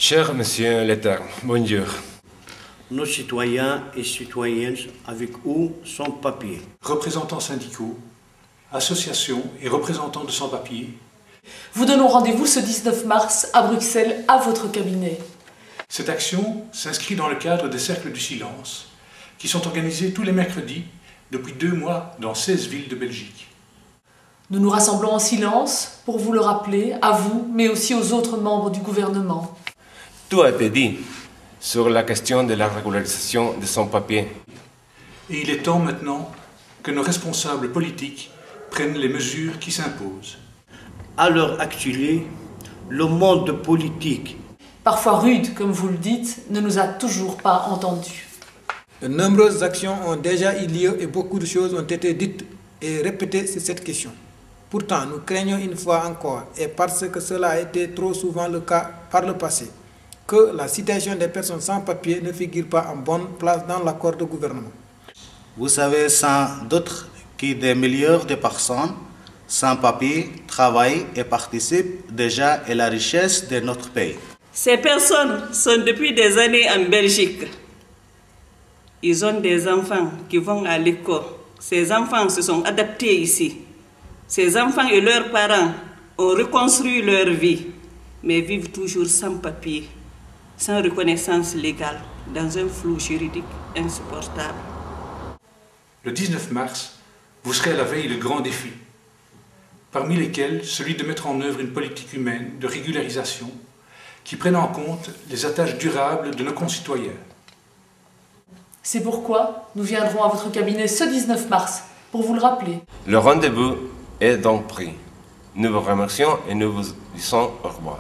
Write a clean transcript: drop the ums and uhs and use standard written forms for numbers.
Cher Monsieur Leterme, bonjour. Nos citoyens et citoyennes avec ou sans papier. Représentants syndicaux, associations et représentants de sans-papiers. Vous donnons rendez-vous ce 19 mars à Bruxelles, à votre cabinet. Cette action s'inscrit dans le cadre des Cercles du Silence, qui sont organisés tous les mercredis depuis 2 mois dans 16 villes de Belgique. Nous nous rassemblons en silence pour vous le rappeler, à vous, mais aussi aux autres membres du gouvernement. Tout a été dit sur la question de la régularisation des sans-papiers. Et il est temps maintenant que nos responsables politiques prennent les mesures qui s'imposent. À l'heure actuelle, le monde politique, Parfois rude, comme vous le dites, ne nous a toujours pas entendus. De nombreuses actions ont déjà eu lieu et beaucoup de choses ont été dites et répétées sur cette question. Pourtant, nous craignons une fois encore, et parce que cela a été trop souvent le cas par le passé, que la situation des personnes sans papier ne figure pas en bonne place dans l'accord de gouvernement. Vous savez sans doute que des milliers de personnes sans papier travaillent et participent déjà à la richesse de notre pays. Ces personnes sont depuis des années en Belgique. Ils ont des enfants qui vont à l'école. Ces enfants se sont adaptés ici. Ces enfants et leurs parents ont reconstruit leur vie, mais vivent toujours sans papier, sans reconnaissance légale, dans un flou juridique insupportable. Le 19 mars, vous serez à la veille de grands défis, parmi lesquels celui de mettre en œuvre une politique humaine de régularisation qui prenne en compte les attaches durables de nos concitoyens. C'est pourquoi nous viendrons à votre cabinet ce 19 mars pour vous le rappeler. Le rendez-vous est donc pris. Nous vous remercions et nous vous disons au revoir.